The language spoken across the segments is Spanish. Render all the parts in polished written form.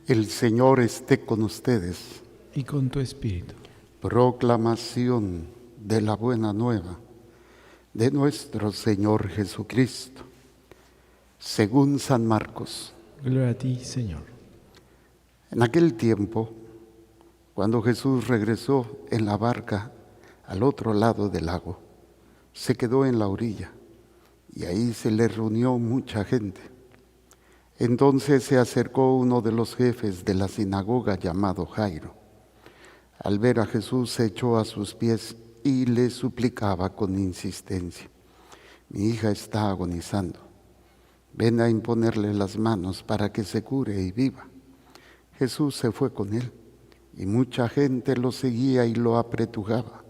El Señor esté con ustedes. Y con tu espíritu. Proclamación de la buena nueva de nuestro Señor Jesucristo, según San Marcos. Gloria a ti, Señor. En aquel tiempo, cuando Jesús regresó en la barca al otro lado del lago, se quedó en la orilla y ahí se le reunió mucha gente. Entonces se acercó uno de los jefes de la sinagoga llamado Jairo. Al ver a Jesús se echó a sus pies y le suplicaba con insistencia: mi hija está agonizando, ven a imponerle las manos para que se cure y viva. Jesús se fue con él y mucha gente lo seguía y lo apretujaba.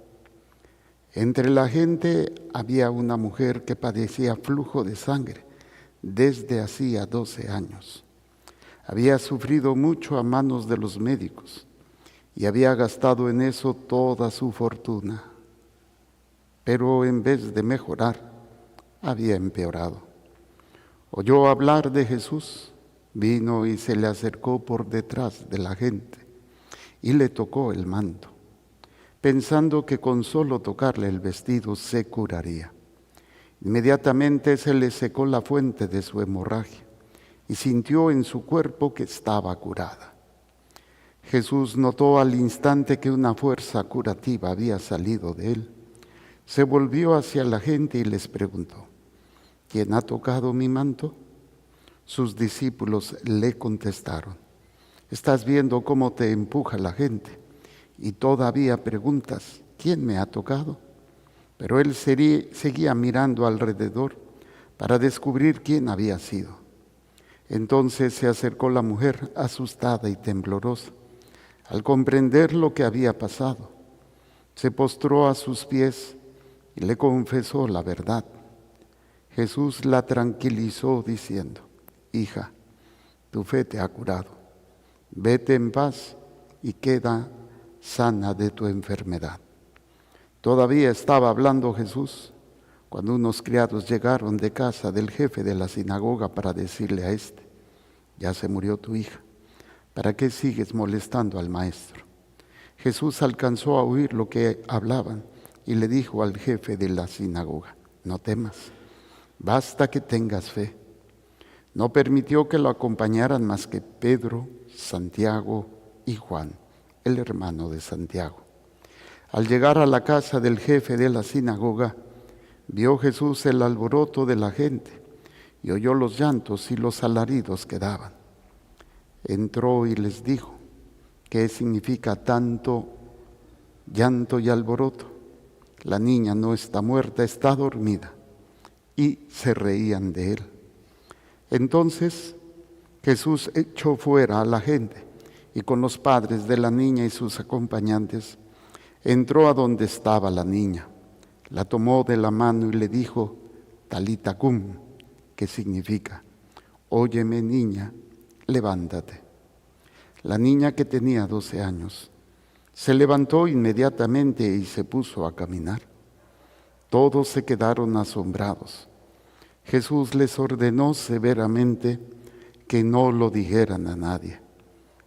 Entre la gente había una mujer que padecía flujo de sangre desde hacía 12 años. Había sufrido mucho a manos de los médicos y había gastado en eso toda su fortuna. Pero en vez de mejorar, había empeorado. Oyó hablar de Jesús, vino y se le acercó por detrás de la gente y le tocó el manto, pensando que con solo tocarle el vestido se curaría. Inmediatamente se le secó la fuente de su hemorragia y sintió en su cuerpo que estaba curada. Jesús notó al instante que una fuerza curativa había salido de él. Se volvió hacia la gente y les preguntó: ¿quién ha tocado mi manto? Sus discípulos le contestaron: estás viendo cómo te empuja la gente y todavía preguntas: ¿quién me ha tocado? Pero él seguía mirando alrededor para descubrir quién había sido. Entonces se acercó la mujer, asustada y temblorosa, al comprender lo que había pasado. Se postró a sus pies y le confesó la verdad. Jesús la tranquilizó diciendo: hija, tu fe te ha curado. Vete en paz y queda sana de tu enfermedad. Todavía estaba hablando Jesús cuando unos criados llegaron de casa del jefe de la sinagoga para decirle a éste: ya se murió tu hija, ¿para qué sigues molestando al maestro? Jesús alcanzó a oír lo que hablaban y le dijo al jefe de la sinagoga: no temas, basta que tengas fe. No permitió que lo acompañaran más que Pedro, Santiago y Juan, el hermano de Santiago. Al llegar a la casa del jefe de la sinagoga, vio Jesús el alboroto de la gente y oyó los llantos y los alaridos que daban. Entró y les dijo: ¿qué significa tanto llanto y alboroto? La niña no está muerta, está dormida. Y se reían de él. Entonces Jesús echó fuera a la gente y con los padres de la niña y sus acompañantes entró a donde estaba la niña. La tomó de la mano y le dijo: Talita cum, que significa: óyeme, niña, levántate. La niña, que tenía 12 años, se levantó inmediatamente y se puso a caminar. Todos se quedaron asombrados. Jesús les ordenó severamente que no lo dijeran a nadie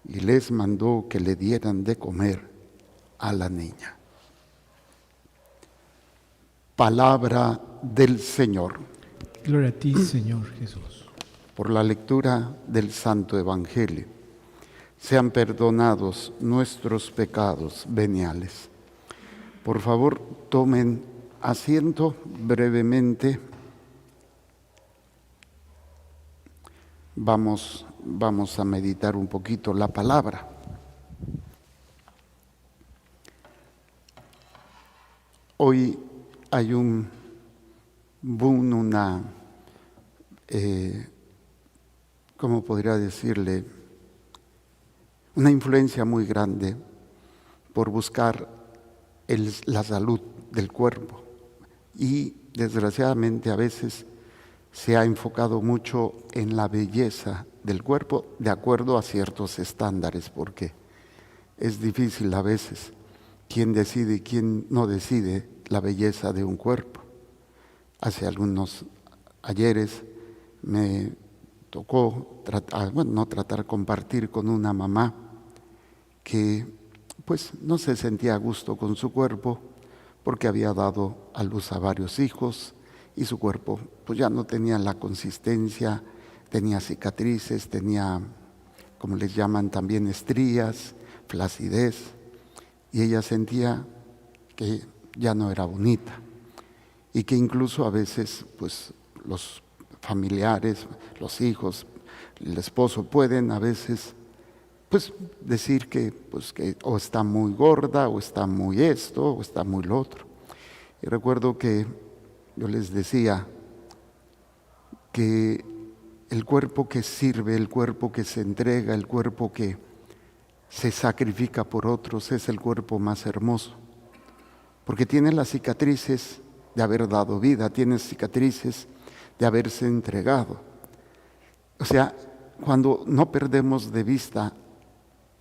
y les mandó que le dieran de comer a la niña. Palabra del Señor. Gloria a ti, Señor Jesús. Por la lectura del Santo Evangelio, sean perdonados nuestros pecados veniales. Por favor, tomen asiento brevemente. Vamos a meditar un poquito la palabra. Hoy hay un boom, ¿cómo podría decirle? Una influencia muy grande por buscar la salud del cuerpo. Y desgraciadamente a veces se ha enfocado mucho en la belleza del cuerpo de acuerdo a ciertos estándares, porque es difícil a veces quién decide y quién no decide la belleza de un cuerpo. Hace algunos ayeres me tocó compartir con una mamá que pues no se sentía a gusto con su cuerpo porque había dado a luz a varios hijos y su cuerpo pues ya no tenía la consistencia, tenía cicatrices, tenía, como les llaman también, estrías, flacidez, y ella sentía que ya no era bonita y que incluso a veces pues los familiares, los hijos, el esposo pueden a veces pues decir que o está muy gorda, o está muy esto, o está muy lo otro. Y recuerdo que yo les decía que el cuerpo que sirve, el cuerpo que se entrega, el cuerpo que se sacrifica por otros es el cuerpo más hermoso, porque tiene las cicatrices de haber dado vida, tiene cicatrices de haberse entregado. O sea, cuando no perdemos de vista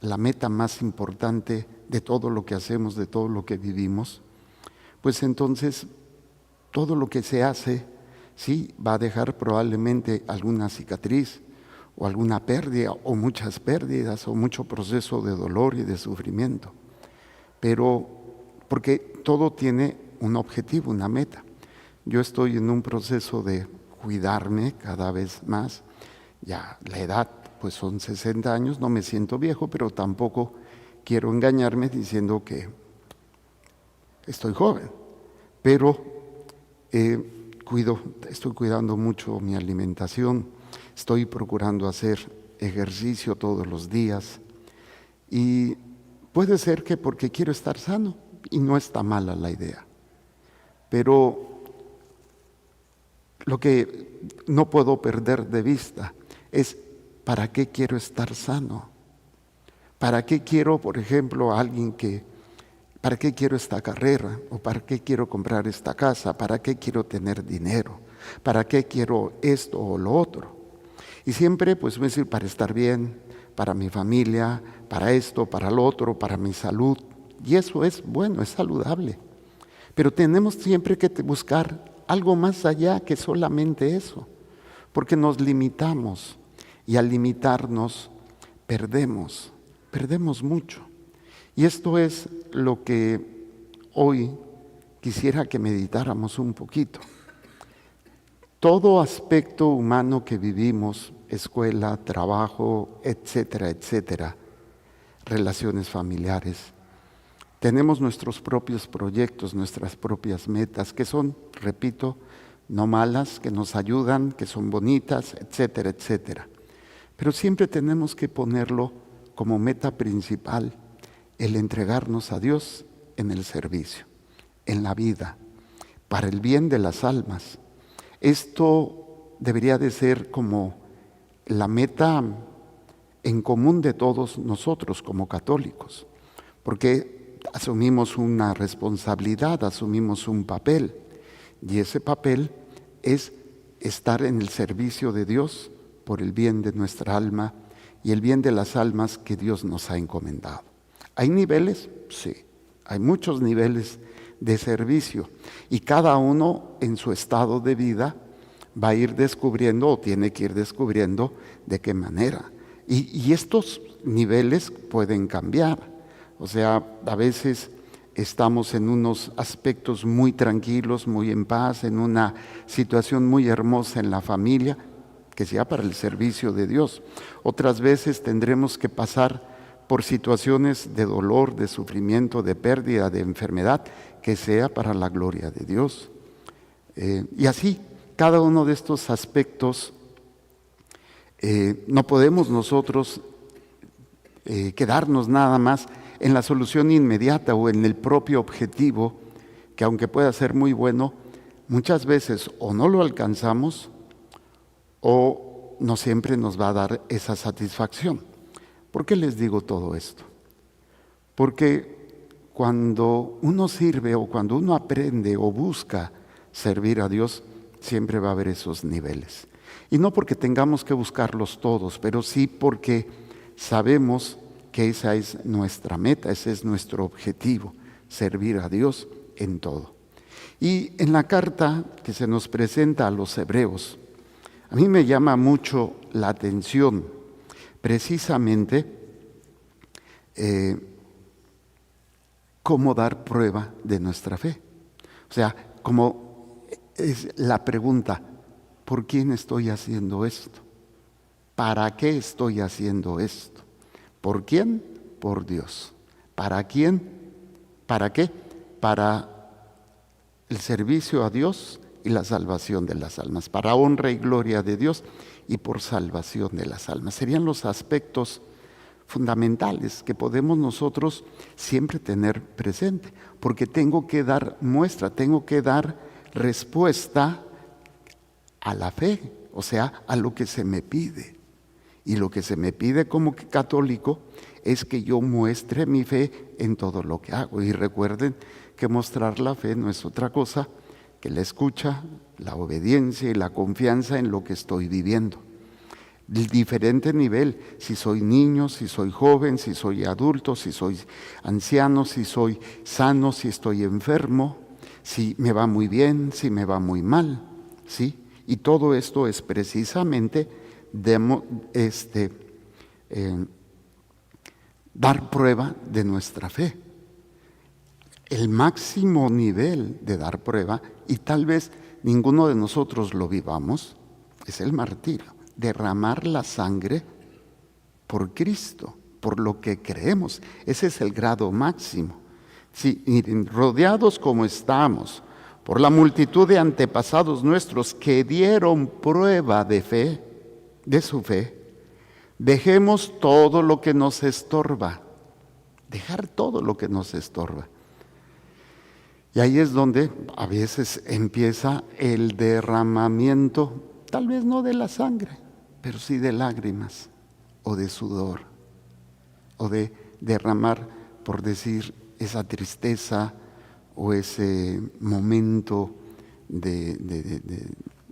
la meta más importante de todo lo que hacemos, de todo lo que vivimos, pues entonces todo lo que se hace, sí, va a dejar probablemente alguna cicatriz o alguna pérdida o muchas pérdidas o mucho proceso de dolor y de sufrimiento. Pero porque todo tiene un objetivo, una meta. Yo estoy en un proceso de cuidarme cada vez más. Ya la edad, pues son 60 años, no me siento viejo, pero tampoco quiero engañarme diciendo que estoy joven. Pero estoy cuidando mucho mi alimentación, estoy procurando hacer ejercicio todos los días y puede ser que porque quiero estar sano, y no está mala la idea, pero lo que no puedo perder de vista es ¿para qué quiero estar sano? ¿Para qué quiero, por ejemplo, para qué quiero esta carrera? ¿O para qué quiero comprar esta casa? ¿Para qué quiero tener dinero? ¿Para qué quiero esto o lo otro? Y siempre pues voy a decir para estar bien, para mi familia, para esto, para lo otro, para mi salud. Y eso es bueno, es saludable. Pero tenemos siempre que buscar algo más allá que solamente eso, porque nos limitamos y al limitarnos perdemos mucho. Y esto es lo que hoy quisiera que meditáramos un poquito. Todo aspecto humano que vivimos, escuela, trabajo, etcétera, etcétera, relaciones familiares, tenemos nuestros propios proyectos, nuestras propias metas, que son, repito, no malas, que nos ayudan, que son bonitas, etcétera, etcétera. Pero siempre tenemos que ponerlo como meta principal, el entregarnos a Dios en el servicio, en la vida, para el bien de las almas. Esto debería de ser como la meta en común de todos nosotros como católicos, porque asumimos una responsabilidad, asumimos un papel, y ese papel es estar en el servicio de Dios por el bien de nuestra alma y el bien de las almas que Dios nos ha encomendado. ¿Hay niveles? Sí, hay muchos niveles de servicio y cada uno en su estado de vida va a ir descubriendo o tiene que ir descubriendo de qué manera. Y estos niveles pueden cambiar. O sea, a veces estamos en unos aspectos muy tranquilos, muy en paz, en una situación muy hermosa en la familia, que sea para el servicio de Dios. Otras veces tendremos que pasar por situaciones de dolor, de sufrimiento, de pérdida, de enfermedad, que sea para la gloria de Dios. Y así, cada uno de estos aspectos, no podemos nosotros quedarnos nada más en la solución inmediata o en el propio objetivo, que aunque pueda ser muy bueno, muchas veces o no lo alcanzamos o no siempre nos va a dar esa satisfacción. ¿Por qué les digo todo esto? Porque cuando uno sirve o cuando uno aprende o busca servir a Dios, siempre va a haber esos niveles. Y no porque tengamos que buscarlos todos, pero sí porque sabemos que esa es nuestra meta, ese es nuestro objetivo, servir a Dios en todo. Y en la carta que se nos presenta a los hebreos, a mí me llama mucho la atención precisamente cómo dar prueba de nuestra fe. O sea, como es la pregunta, ¿por quién estoy haciendo esto? ¿Para qué estoy haciendo esto? ¿Por quién? Por Dios. ¿Para quién? ¿Para qué? Para el servicio a Dios y la salvación de las almas, para honra y gloria de Dios y por salvación de las almas. Serían los aspectos fundamentales que podemos nosotros siempre tener presente, porque tengo que dar muestra, tengo que dar respuesta a la fe, o sea, a lo que se me pide. Y lo que se me pide como católico es que yo muestre mi fe en todo lo que hago. Y recuerden que mostrar la fe no es otra cosa que la escucha, la obediencia y la confianza en lo que estoy viviendo. El diferente nivel, si soy niño, si soy joven, si soy adulto, si soy anciano, si soy sano, si estoy enfermo, si me va muy bien, si me va muy mal, ¿sí? Y todo esto es precisamente dar prueba de nuestra fe. El máximo nivel de dar prueba, y tal vez ninguno de nosotros lo vivamos, es el martirio, derramar la sangre por Cristo, por lo que creemos. Ese es el grado máximo. Sí, rodeados como estamos por la multitud de antepasados nuestros que dieron prueba de fe, de su fe, dejemos todo lo que nos estorba, dejar todo lo que nos estorba. Y ahí es donde a veces empieza el derramamiento, tal vez no de la sangre, pero sí de lágrimas o de sudor, o de derramar, por decir, esa tristeza o ese momento de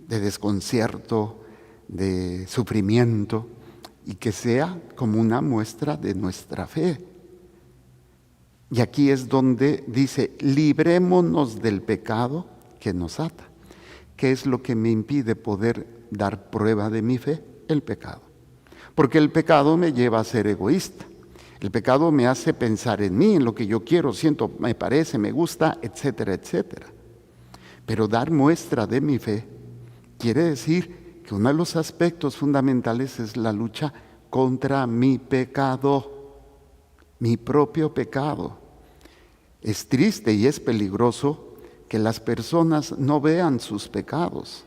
desconcierto, de sufrimiento, y que sea como una muestra de nuestra fe. Y aquí es donde dice, librémonos del pecado que nos ata. ¿Qué es lo que me impide poder dar prueba de mi fe? El pecado. Porque el pecado me lleva a ser egoísta. El pecado me hace pensar en mí, en lo que yo quiero, siento, me parece, me gusta, etcétera, etcétera. Pero dar muestra de mi fe quiere decir que uno de los aspectos fundamentales es la lucha contra mi pecado, mi propio pecado. Es triste y es peligroso que las personas no vean sus pecados,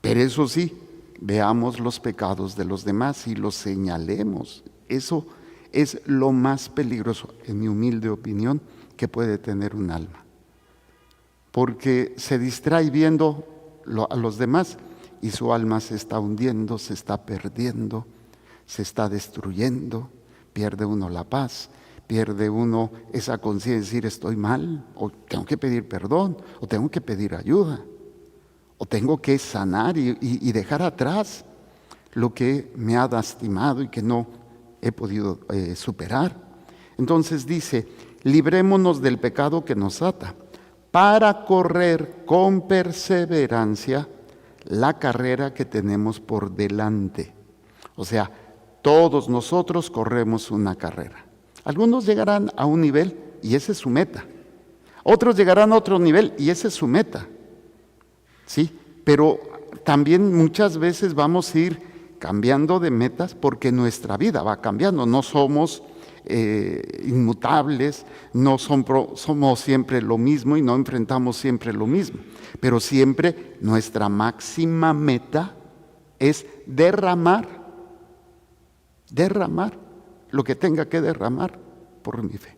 pero eso sí, veamos los pecados de los demás y los señalemos. Eso es lo más peligroso, en mi humilde opinión, que puede tener un alma, porque se distrae viendo a los demás y su alma se está hundiendo, se está perdiendo, se está destruyendo, pierde uno la paz, pierde uno esa conciencia de decir estoy mal, o tengo que pedir perdón, o tengo que pedir ayuda, o tengo que sanar y dejar atrás lo que me ha lastimado y que no he podido superar. Entonces dice, librémonos del pecado que nos ata, para correr con perseverancia la carrera que tenemos por delante. O sea, todos nosotros corremos una carrera. Algunos llegarán a un nivel y ese es su meta. Otros llegarán a otro nivel y ese es su meta. Sí, pero también muchas veces vamos a ir cambiando de metas porque nuestra vida va cambiando. No somos inmutables, no somos siempre lo mismo y no enfrentamos siempre lo mismo. Pero siempre nuestra máxima meta es derramar lo que tenga que derramar por mi fe.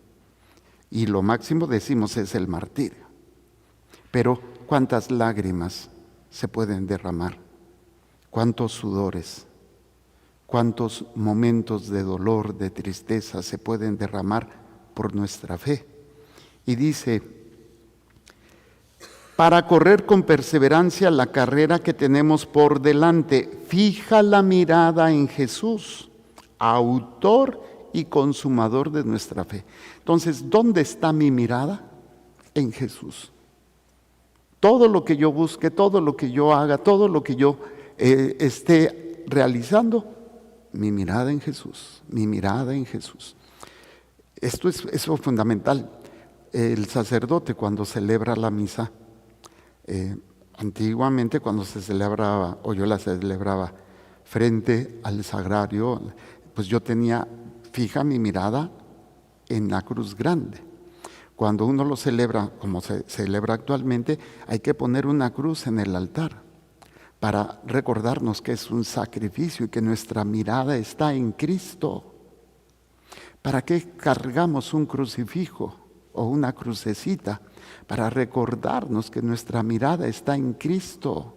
Y lo máximo, decimos, es el martirio. Pero ¿cuántas lágrimas se pueden derramar? ¿Cuántos sudores? ¿Cuántos momentos de dolor, de tristeza se pueden derramar por nuestra fe? Y dice, para correr con perseverancia la carrera que tenemos por delante, fija la mirada en Jesús, autor y consumador de nuestra fe. Entonces, ¿dónde está mi mirada? En Jesús. Todo lo que yo busque, todo lo que yo haga, todo lo que yo esté realizando mi mirada en Jesús, mi mirada en Jesús. Esto es lo fundamental. El sacerdote cuando celebra la misa, antiguamente cuando se celebraba, o yo la celebraba frente al sagrario, pues yo tenía fija mi mirada en la cruz grande. Cuando uno lo celebra, como se celebra actualmente, hay que poner una cruz en el altar para recordarnos que es un sacrificio y que nuestra mirada está en Cristo. ¿Para qué cargamos un crucifijo o una crucecita? Para recordarnos que nuestra mirada está en Cristo.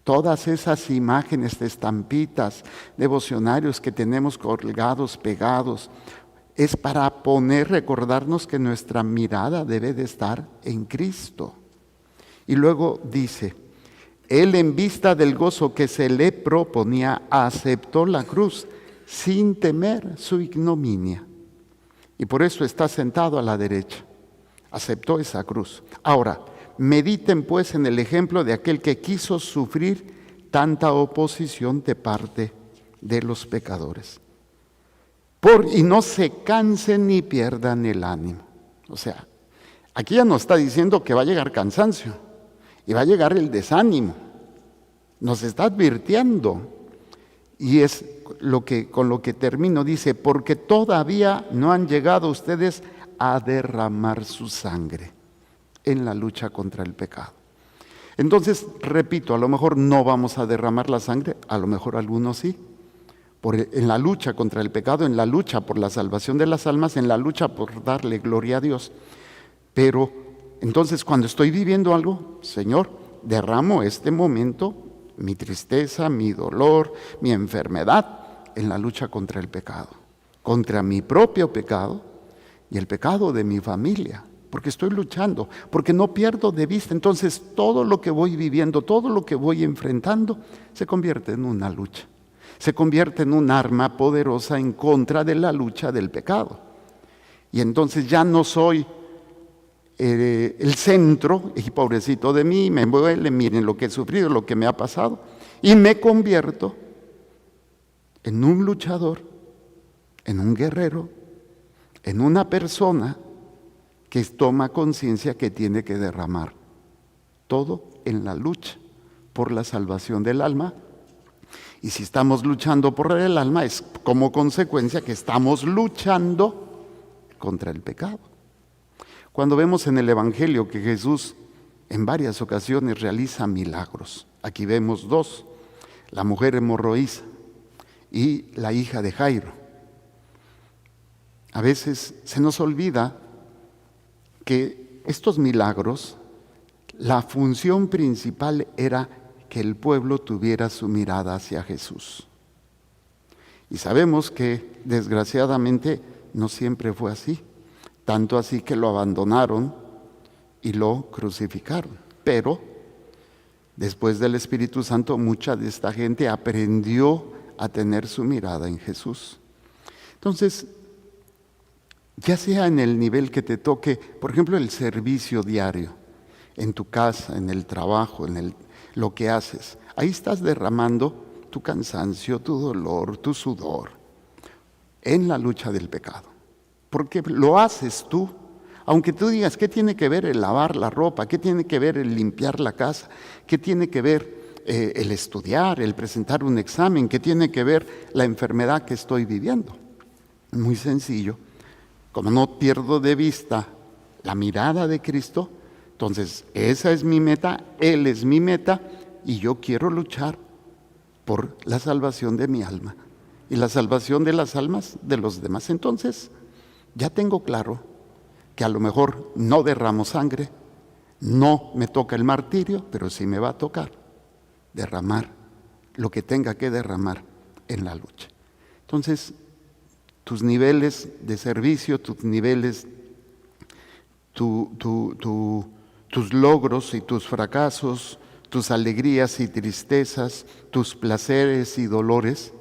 Todas esas imágenes de estampitas, devocionarios que tenemos colgados, pegados, es para recordarnos que nuestra mirada debe de estar en Cristo. Y luego dice, Él en vista del gozo que se le proponía, aceptó la cruz sin temer su ignominia. Y por eso está sentado a la derecha. Aceptó esa cruz. Ahora, mediten pues en el ejemplo de aquel que quiso sufrir tanta oposición de parte de los pecadores. Y no se cansen ni pierdan el ánimo. O sea, aquí ya nos está diciendo que va a llegar cansancio y va a llegar el desánimo. Nos está advirtiendo. Y es con lo que termino, dice, porque todavía no han llegado ustedes a derramar su sangre en la lucha contra el pecado. Entonces, repito, a lo mejor no vamos a derramar la sangre, a lo mejor algunos sí. En la lucha contra el pecado, en la lucha por la salvación de las almas, en la lucha por darle gloria a Dios. Pero entonces cuando estoy viviendo algo, Señor, derramo este momento, mi tristeza, mi dolor, mi enfermedad, en la lucha contra el pecado, contra mi propio pecado y el pecado de mi familia, porque estoy luchando, porque no pierdo de vista. Entonces todo lo que voy viviendo, todo lo que voy enfrentando, se convierte en una lucha. Se convierte en un arma poderosa en contra de la lucha del pecado. Y entonces ya no soy el centro, y pobrecito de mí, me duele, miren lo que he sufrido, lo que me ha pasado, y me convierto en un luchador, en un guerrero, en una persona que toma conciencia que tiene que derramar todo en la lucha por la salvación del alma. Y si estamos luchando por el alma, es como consecuencia que estamos luchando contra el pecado. Cuando vemos en el Evangelio que Jesús en varias ocasiones realiza milagros, aquí vemos dos, la mujer hemorroísa y la hija de Jairo. A veces se nos olvida que estos milagros, la función principal era que el pueblo tuviera su mirada hacia Jesús. Y sabemos que desgraciadamente no siempre fue así, tanto así que lo abandonaron y lo crucificaron. Pero después del Espíritu Santo, mucha de esta gente aprendió a tener su mirada en Jesús. Entonces, ya sea en el nivel que te toque, por ejemplo, el servicio diario, en tu casa, en el trabajo, lo que haces, ahí estás derramando tu cansancio, tu dolor, tu sudor, en la lucha del pecado. Porque lo haces tú, aunque tú digas, ¿qué tiene que ver el lavar la ropa? ¿Qué tiene que ver el limpiar la casa? ¿Qué tiene que ver el estudiar, el presentar un examen? ¿Qué tiene que ver la enfermedad que estoy viviendo? Muy sencillo. Como no pierdo de vista la mirada de Cristo, entonces esa es mi meta, Él es mi meta, y yo quiero luchar por la salvación de mi alma y la salvación de las almas de los demás. Entonces, ya tengo claro que a lo mejor no derramo sangre, no me toca el martirio, pero sí me va a tocar derramar lo que tenga que derramar en la lucha. Entonces, tus niveles de servicio, tus niveles, tus logros y tus fracasos, tus alegrías y tristezas, tus placeres y dolores,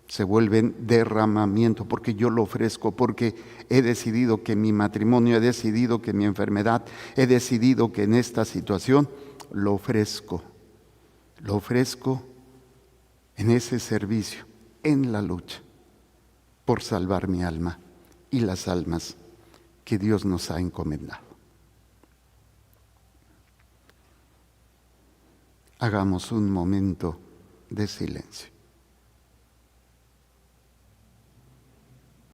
se vuelven derramamiento, porque yo lo ofrezco, porque he decidido que mi matrimonio, he decidido que mi enfermedad, he decidido que en esta situación lo ofrezco en ese servicio, en la lucha por salvar mi alma y las almas que Dios nos ha encomendado. Hagamos un momento de silencio.